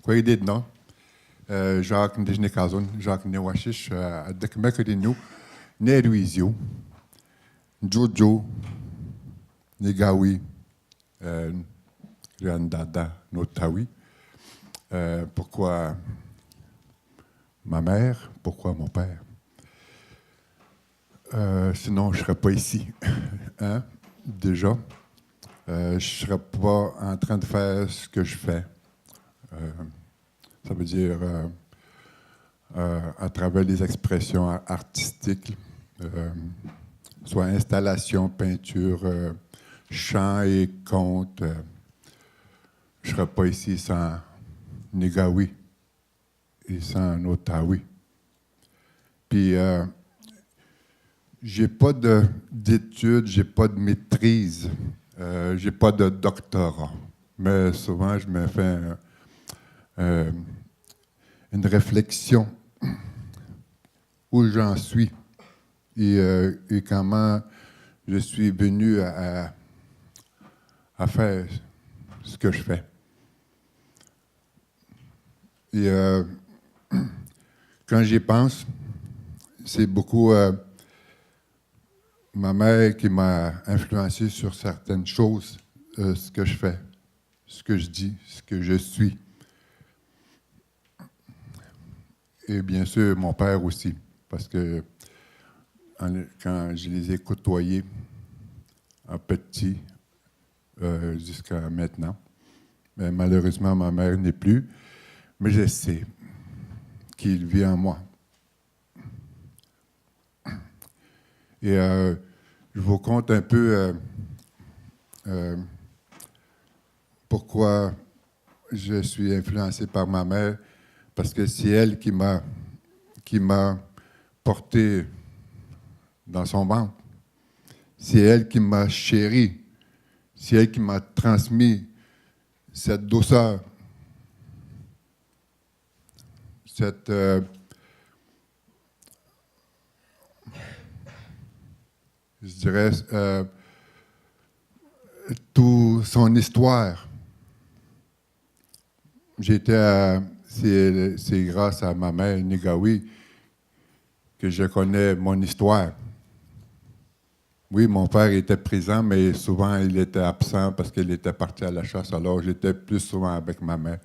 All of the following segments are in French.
quoi idée de non? Jacques Ndejnekazon, Jacques Newashish, à Dekmekedinu, Neruizio, Jojo, Negawi, Riandada, Notawi. Pourquoi ma mère? Pourquoi mon père? Sinon, je ne serais pas ici. Hein? Déjà, je ne serais pas en train de faire ce que je fais. Ça veut dire à travers des expressions artistiques, soit installation, peinture, chant et conte. Je ne serais pas ici sans Negawi et sans Notawi. Puis, j'ai pas d'études, j'ai pas de maîtrise, j'ai pas de doctorat. Mais souvent, je me fais une réflexion où j'en suis et comment je suis venu à faire ce que je fais. Et quand j'y pense, c'est beaucoup ma mère qui m'a influencé sur certaines choses, ce que je fais, ce que je dis, ce que je suis. Et bien sûr, mon père aussi, parce que quand je les ai côtoyés en petit jusqu'à maintenant, mais malheureusement, ma mère n'est plus, mais je sais qu'il vit en moi. Et je vous conte un peu pourquoi je suis influencé par ma mère, parce que c'est elle qui m'a porté dans son ventre. C'est elle qui m'a chéri. C'est elle qui m'a transmis cette douceur, cette je dirais toute son histoire. C'est grâce à ma mère Negawi que je connais mon histoire. Oui, mon père était présent, mais souvent il était absent parce qu'il était parti à la chasse. Alors j'étais plus souvent avec ma mère.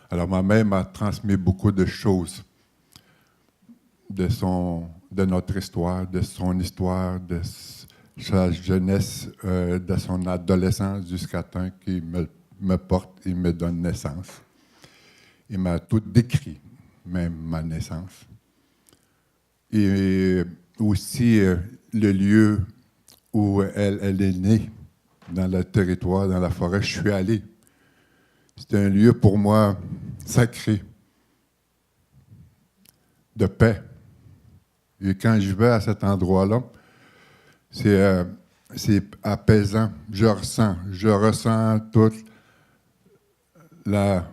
Alors ma mère m'a transmis beaucoup de choses de notre histoire, de son histoire, de sa jeunesse, de son adolescence jusqu'à temps qu'il me porte et me donne naissance. Il m'a tout décrit, même ma naissance. Et aussi le lieu où elle est née, dans le territoire, dans la forêt, je suis allé. C'est un lieu pour moi sacré, de paix. Et quand je vais à cet endroit-là, c'est apaisant. Je ressens toute la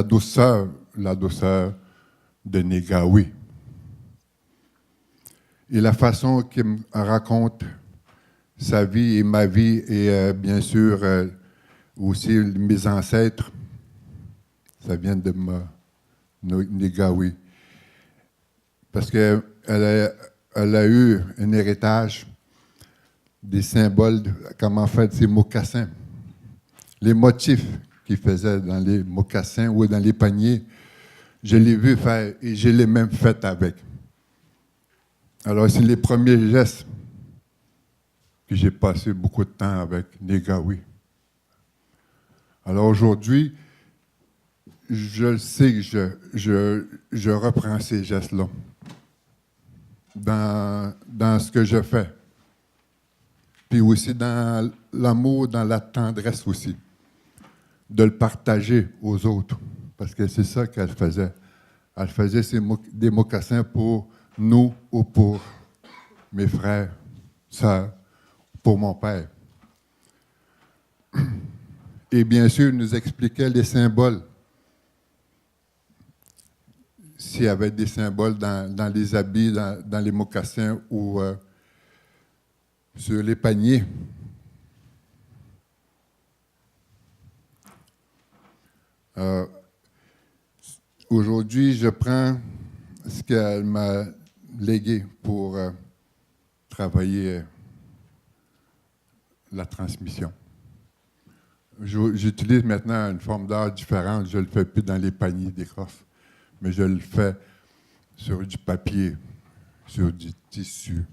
douceur de Negawi. Et la façon qu'il me raconte sa vie et ma vie, et bien sûr aussi mes ancêtres, ça vient de Negawi. Parce qu'elle a eu un héritage des symboles, comment faire ses mocassins. Les motifs qu'il faisait dans les mocassins ou dans les paniers, je l'ai vu faire et je l'ai même fait avec. Alors, c'est les premiers gestes que j'ai passé beaucoup de temps avec Negawi. Alors aujourd'hui, je le sais que je reprends ces gestes-là dans ce que je fais. Puis aussi dans l'amour, dans la tendresse aussi, de le partager aux autres. Parce que c'est ça qu'elle faisait. Elle faisait des mocassins pour nous ou pour mes frères, sœurs, pour mon père. Et bien sûr, il nous expliquait les symboles. S'il y avait des symboles dans les habits, dans les mocassins ou sur les paniers. Euh, Aujourd'hui, je prends ce qu'elle m'a légué pour travailler la transmission. J'utilise maintenant une forme d'art différente. Je ne le fais plus dans les paniers d'écorce, mais je le fais sur du papier, sur du tissu.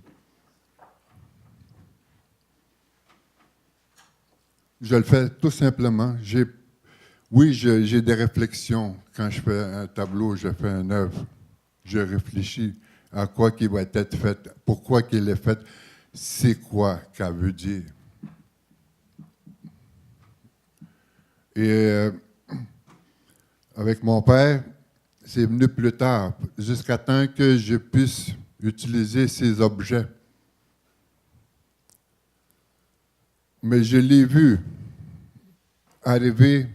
Je le fais tout simplement. Oui, j'ai des réflexions. Quand je fais un tableau, je fais une œuvre. Je réfléchis à quoi qui va être fait, pourquoi qu'il est fait, c'est quoi qu'elle veut dire. Et avec mon père, c'est venu plus tard, jusqu'à temps que je puisse utiliser ces objets. Mais je l'ai vu arriver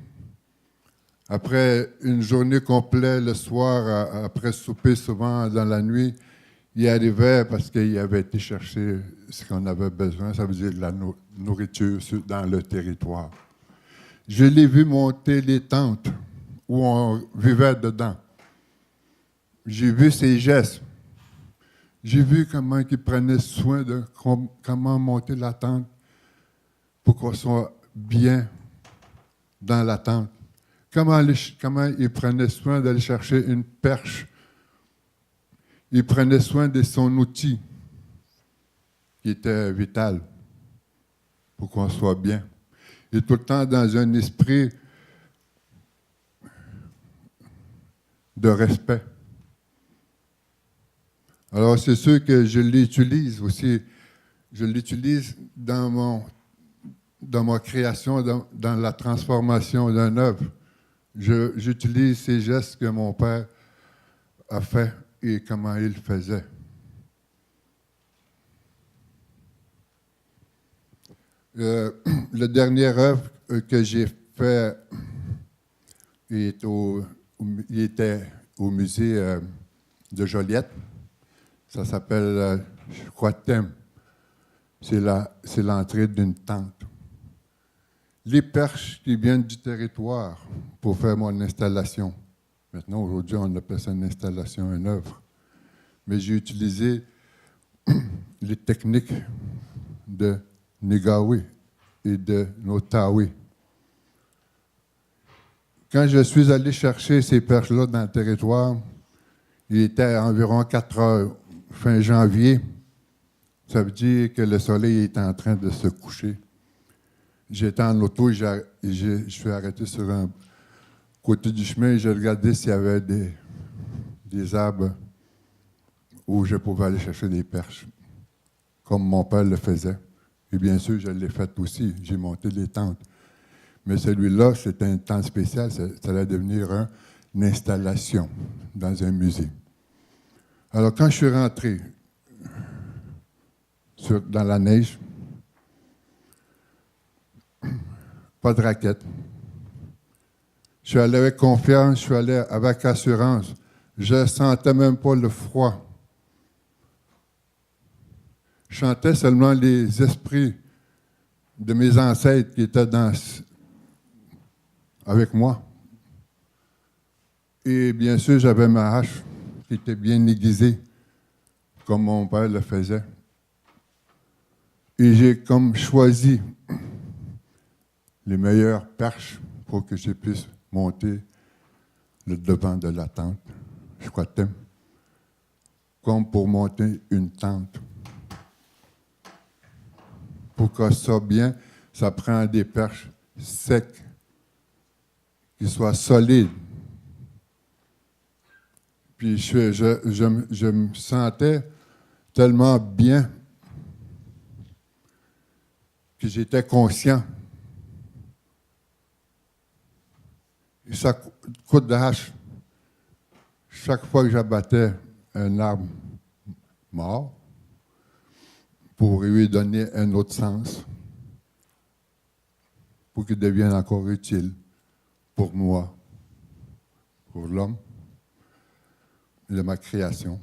après une journée complète, le soir, après souper, souvent dans la nuit. Il arrivait parce qu'il avait été chercher ce qu'on avait besoin, ça veut dire de la nourriture dans le territoire. Je l'ai vu monter les tentes où on vivait dedans. J'ai vu ses gestes. J'ai vu comment il prenait soin de comment monter la tente pour qu'on soit bien dans la tente. Comment il prenait soin d'aller chercher une perche. Il prenait soin de son outil qui était vital pour qu'on soit bien. Et tout le temps dans un esprit de respect. Alors, c'est sûr que je l'utilise aussi. Je l'utilise dans ma création, dans la transformation d'une œuvre. J'utilise ces gestes que mon père a fait et comment il le faisait. La dernière œuvre que j'ai faite il était au musée de Joliette. Ça s'appelle, je crois, Thème. C'est l'entrée d'une tente. Les perches qui viennent du territoire pour faire mon installation. Maintenant, aujourd'hui, on appelle ça une installation, une œuvre. Mais j'ai utilisé les techniques de Negawi et de Notawi. Quand je suis allé chercher ces perches-là dans le territoire, il était environ 4 heures, fin janvier. Ça veut dire que le soleil est en train de se coucher. J'étais en auto et je suis arrêté sur un côté du chemin et j'ai regardé s'il y avait des arbres où je pouvais aller chercher des perches, comme mon père le faisait. Et bien sûr, je l'ai fait aussi. J'ai monté les tentes. Mais celui-là, c'était un temps spécial. Ça allait devenir une installation dans un musée. Alors, quand je suis rentré dans la neige, pas de raquette. Je suis allé avec confiance, je suis allé avec assurance. Je ne sentais même pas le froid. Je sentais seulement les esprits de mes ancêtres qui étaient avec moi. Et bien sûr, j'avais ma hache qui était bien aiguisée, comme mon père le faisait. Et j'ai comme choisi les meilleures perches pour que je puisse monter le devant de la tente. Je crois que comme pour monter une tente. Pour que ça soit bien, ça prend des perches secs, qui soient solides. Puis je me sentais tellement bien que j'étais conscient. Et ça coûte de hache. Chaque fois que j'abattais un arbre mort, pour lui donner un autre sens, pour qu'il devienne encore utile pour moi, pour l'homme, de ma création.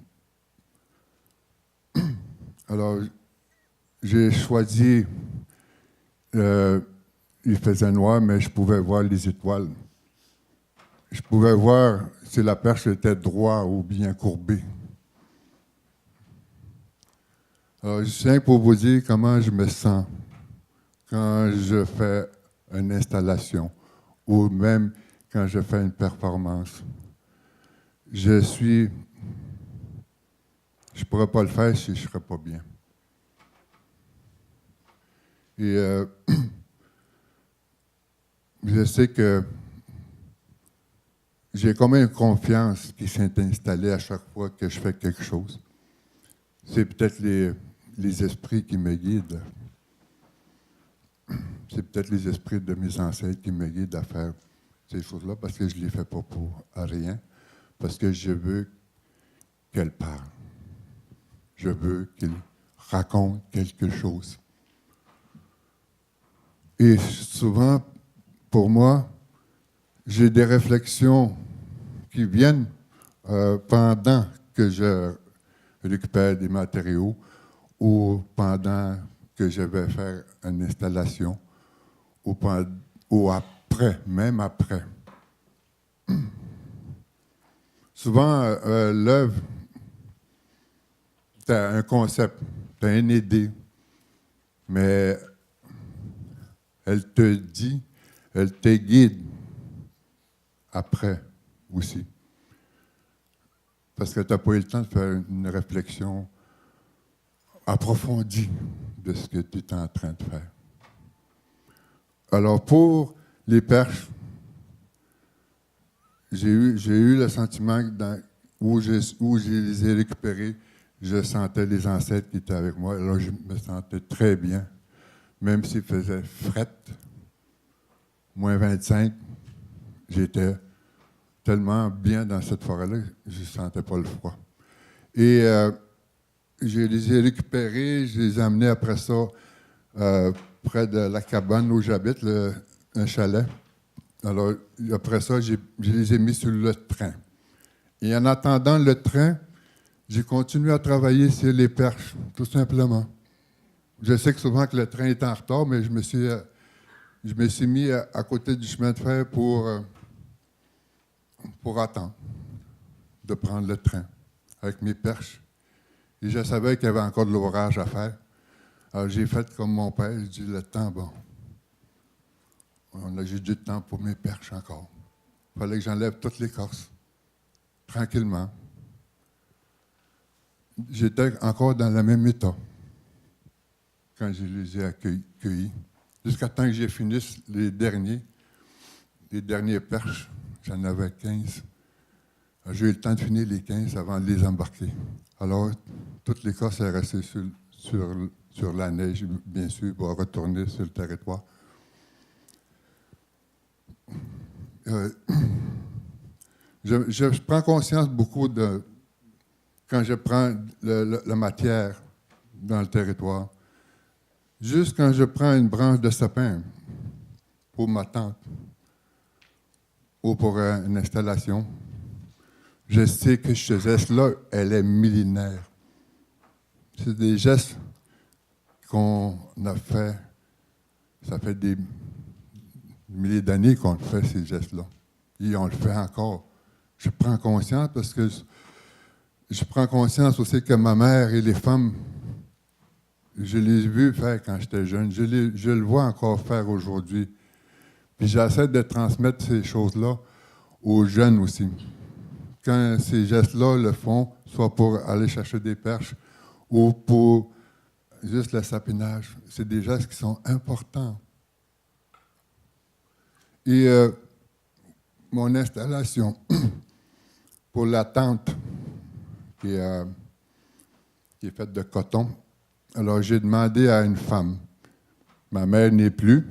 Alors, j'ai choisi, il faisait noir, mais je pouvais voir les étoiles. je pouvais voir si la perche était droite ou bien courbée. Alors, je tiens pour vous dire comment je me sens quand je fais une installation ou même quand je fais une performance. Je ne pourrais pas le faire si je ne serais pas bien. Et je sais que j'ai quand même une confiance qui s'est installée à chaque fois que je fais quelque chose. C'est peut-être les esprits qui me guident. C'est peut-être les esprits de mes ancêtres qui me guident à faire ces choses-là parce que je ne les fais pas pour rien, parce que je veux qu'elle parle. Je veux qu'il raconte quelque chose. Et souvent, pour moi, j'ai des réflexions qui viennent pendant que je récupère des matériaux ou pendant que je vais faire une installation ou après, même après. Souvent, l'œuvre, tu as un concept, tu as une idée, mais elle te dit, elle te guide après aussi. Parce que tu n'as pas eu le temps de faire une réflexion approfondie de ce que tu es en train de faire. Alors, pour les perches, j'ai eu le sentiment que où je les ai récupérés, je sentais les ancêtres qui étaient avec moi. Alors, je me sentais très bien. Même s'il faisait fret, moins 25, j'étais tellement bien dans cette forêt-là, je ne sentais pas le froid. Et je les ai récupérés, je les ai amenés après ça près de la cabane où j'habite, un chalet. Alors, après ça, je les ai mis sur le train. Et en attendant le train, j'ai continué à travailler sur les perches, tout simplement. Je sais que souvent que le train est en retard, mais je me suis mis à côté du chemin de fer pour attendre de prendre le train avec mes perches. Et je savais qu'il y avait encore de l'ouvrage à faire. Alors, j'ai fait comme mon père, j'ai dit, le temps, bon, j'ai du temps pour mes perches encore. Il fallait que j'enlève toute l'écorce, tranquillement. J'étais encore dans le même état quand je les ai accueillis. Jusqu'à temps que j'ai fini les derniers perches. J'en avais 15. J'ai eu le temps de finir les 15 avant de les embarquer. Alors, toute l'écorce est restée sur la neige, bien sûr, pour retourner sur le territoire. Je prends conscience beaucoup quand je prends la matière dans le territoire. Juste quand je prends une branche de sapin pour ma tente ou pour une installation, je sais que ce geste-là, elle est millénaire. C'est des gestes qu'on a fait, ça fait des milliers d'années qu'on fait ces gestes-là. Et on le fait encore. Je prends conscience parce que je prends conscience aussi que ma mère et les femmes, je les ai vues faire quand j'étais jeune. Je le vois encore faire aujourd'hui. Puis j'essaie de transmettre ces choses-là aux jeunes aussi. Quand ces gestes-là le font, soit pour aller chercher des perches ou pour juste le sapinage, c'est des gestes qui sont importants. Et mon installation pour la tente, qui est faite de coton, alors j'ai demandé à une femme. Ma mère n'est plus.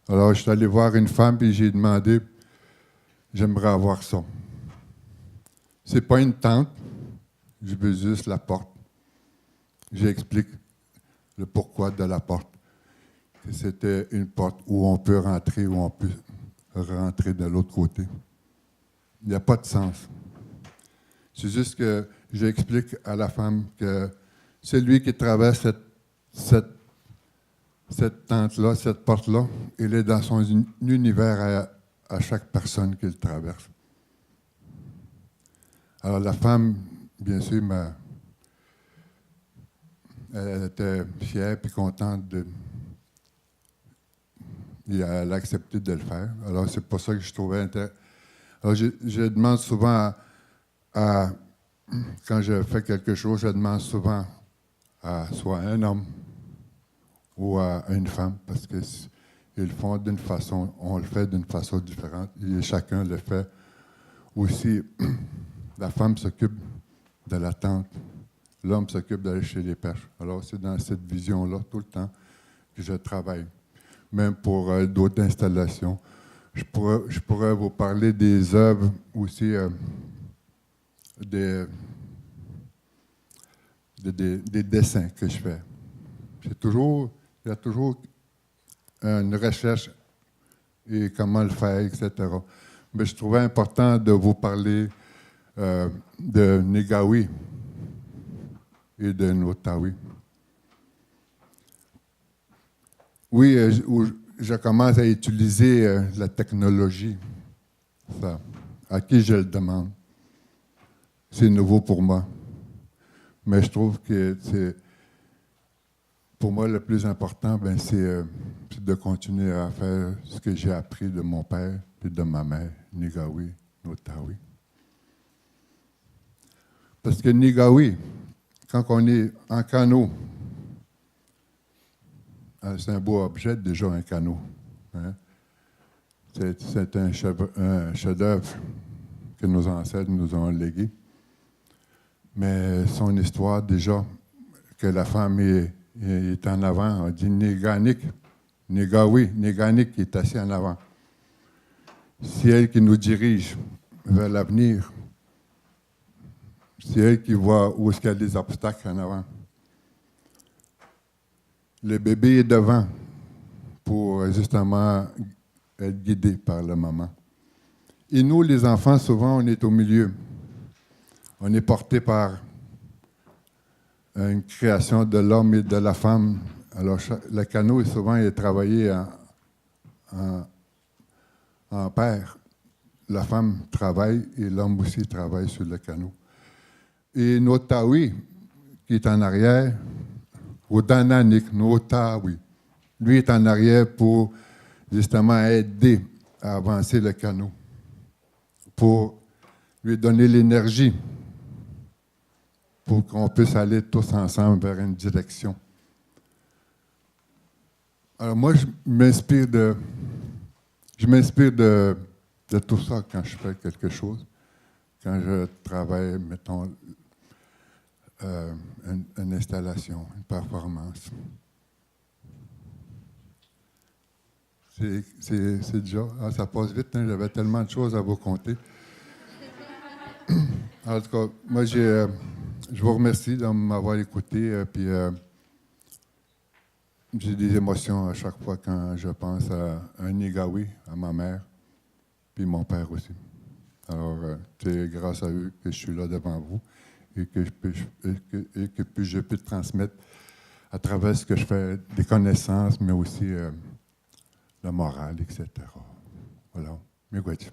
Alors je suis allé voir une femme et j'ai demandé, j'aimerais avoir ça. C'est pas une tente, je veux juste la porte. J'explique le pourquoi de la porte. Que c'était une porte où on peut rentrer, où on peut rentrer de l'autre côté. Il n'y a pas de sens. C'est juste que j'explique à la femme que celui qui traverse cette tente-là, cette porte-là, il est dans son univers à chaque personne qu'il traverse. Alors la femme, bien sûr, elle était fière et contente et elle a accepté de le faire. Alors c'est pour ça que je trouvais intéressant. Alors je demande souvent quand je fais quelque chose, je demande souvent à soit un homme ou à une femme, parce qu'ils le font d'une façon, on le fait d'une façon différente, et chacun le fait aussi. La femme s'occupe de la tente, l'homme s'occupe d'aller chez les pêches. Alors c'est dans cette vision-là tout le temps que je travaille, même pour d'autres installations. Je pourrais vous parler des œuvres aussi, des dessins que je fais. Il y a toujours une recherche et comment le faire, etc. Mais je trouvais important de vous parler de Negawi et de Notawi. Oui, je commence à utiliser la technologie. Ça, à qui je le demande. C'est nouveau pour moi. Mais je trouve que pour moi, le plus important, c'est de continuer à faire ce que j'ai appris de mon père et de ma mère, Negawi, Notawi. Parce que Negawi, quand on est en canot, c'est un beau objet déjà, un canot. Hein? C'est un chef-d'œuvre que nos ancêtres nous ont légué. Mais son histoire, déjà, que la femme est en avant, on dit Néganik, Negawi, Néganik qui est assis en avant. C'est elle qui nous dirige vers l'avenir. C'est elle qui voit où est-ce qu'il y a des obstacles en avant. Le bébé est devant pour justement être guidé par la maman. Et nous, les enfants, souvent, on est au milieu. On est porté par une création de l'homme et de la femme. Alors, le canot, souvent, est travaillé en paire. La femme travaille et l'homme aussi travaille sur le canot. Et Notawi, qui est en arrière, ou Dananik, Notawi, lui est en arrière pour justement aider à avancer le canot, pour lui donner l'énergie, pour qu'on puisse aller tous ensemble vers une direction. Alors moi, je m'inspire de tout ça quand je fais quelque chose, quand je travaille, mettons, une installation, une performance. C'est déjà... Ah, ça passe vite, hein, j'avais tellement de choses à vous conter. En tout cas, moi, je vous remercie de m'avoir écouté, puis j'ai des émotions à chaque fois quand je pense à un Negawi, à ma mère, puis mon père aussi. Alors, c'est grâce à eux que je suis là devant vous et que je peux transmettre à travers ce que je fais des connaissances, mais aussi la morale, etc. Voilà. Miigwech.